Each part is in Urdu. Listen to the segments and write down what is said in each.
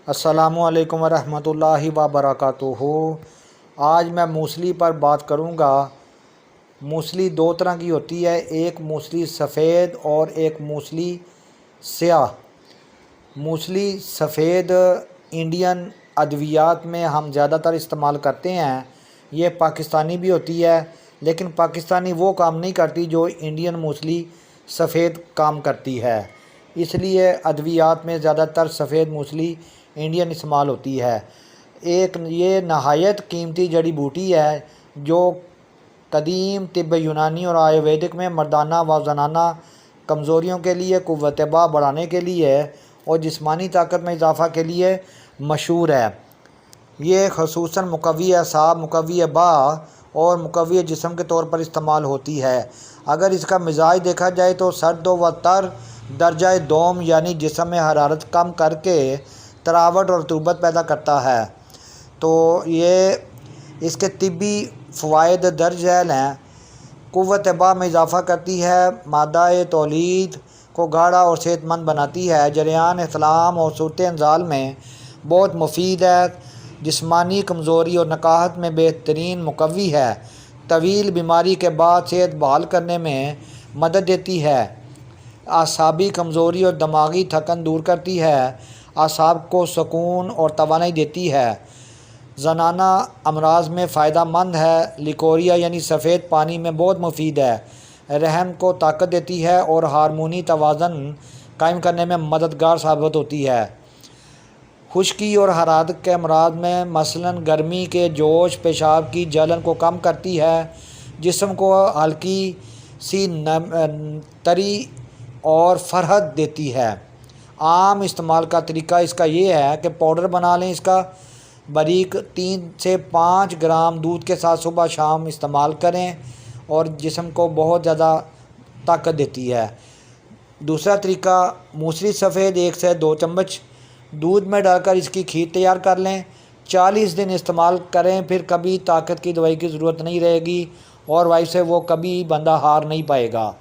السلام علیکم ورحمۃ اللہ وبرکاتہ۔ آج میں موسلی پر بات کروں گا۔ موسلی دو طرح کی ہوتی ہے، ایک موسلی سفید اور ایک موسلی سیاہ۔ موسلی سفید انڈین ادویات میں ہم زیادہ تر استعمال کرتے ہیں۔ یہ پاکستانی بھی ہوتی ہے، لیکن پاکستانی وہ کام نہیں کرتی جو انڈین موسلی سفید کام کرتی ہے، اس لیے ادویات میں زیادہ تر سفید موسلی انڈین استعمال ہوتی ہے۔ یہ نہایت قیمتی جڑی بوٹی ہے جو قدیم طب یونانی اور آیورویدک میں مردانہ و زنانہ کمزوریوں کے لیے، قوت باہ بڑھانے کے لیے اور جسمانی طاقت میں اضافہ کے لیے مشہور ہے۔ یہ خصوصاً مقوی اعصاب، مقوی باہ اور مقوی جسم کے طور پر استعمال ہوتی ہے۔ اگر اس کا مزاج دیکھا جائے تو سرد و تر درجہ دوم، یعنی جسم میں حرارت کم کر کے تراوٹ اور رطوبت پیدا کرتا ہے۔ تو یہ اس کے طبی فوائد درج ذیل ہیں۔ قوت باہ میں اضافہ کرتی ہے، مادہ تولید کو گاڑھا اور صحت مند بناتی ہے، جریان احتلام اور صورت انزال میں بہت مفید ہے، جسمانی کمزوری اور نکاہت میں بہترین مقوی ہے، طویل بیماری کے بعد صحت بحال کرنے میں مدد دیتی ہے، اعصابی کمزوری اور دماغی تھکن دور کرتی ہے، اعصاب کو سکون اور توانائی دیتی ہے، زنانہ امراض میں فائدہ مند ہے، لیکوریا یعنی سفید پانی میں بہت مفید ہے، رحم کو طاقت دیتی ہے اور ہارمونی توازن قائم کرنے میں مددگار ثابت ہوتی ہے، خشکی اور حرارت کے امراض میں مثلاً گرمی کے جوش، پیشاب کی جلن کو کم کرتی ہے، جسم کو ہلکی سی تری اور فرحت دیتی ہے۔ عام استعمال کا طریقہ اس کا یہ ہے کہ پاؤڈر بنا لیں اس کا باریک، 3 سے 5 گرام دودھ کے ساتھ صبح شام استعمال کریں اور جسم کو بہت زیادہ طاقت دیتی ہے۔ دوسرا طریقہ موسلی سفید 1 سے 2 چمچ دودھ میں ڈال کر اس کی کھیر تیار کر لیں، 40 دن استعمال کریں، پھر کبھی طاقت کی دوائی کی ضرورت نہیں رہے گی اور وائف سے وہ کبھی بندہ ہار نہیں پائے گا۔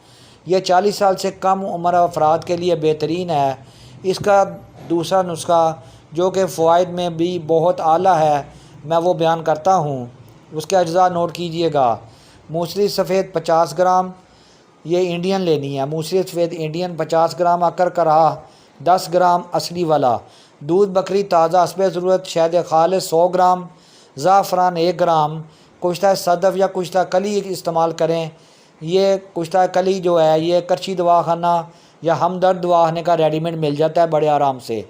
یہ 40 سال سے کم عمر افراد کے لیے بہترین ہے۔ اس کا دوسرا نسخہ جو کہ فوائد میں بھی بہت اعلیٰ ہے، میں وہ بیان کرتا ہوں، اس کے اجزاء نوٹ کیجئے گا۔ موسلی سفید 50 گرام، یہ انڈین لینی ہے، موسلی سفید انڈین 50 گرام، عقر کرہ 10 گرام اصلی والا، دودھ بکری تازہ حسب ضرورت، شہد خالص 100 گرام، زعفران 1 گرام، کشتہ صدف یا کشتہ کلی استعمال کریں۔ یہ کشتہ کلی جو ہے یہ کرچی دواخانہ یا ہمدرد دواخانے کا ریڈی میڈ مل جاتا ہے بڑے آرام سے۔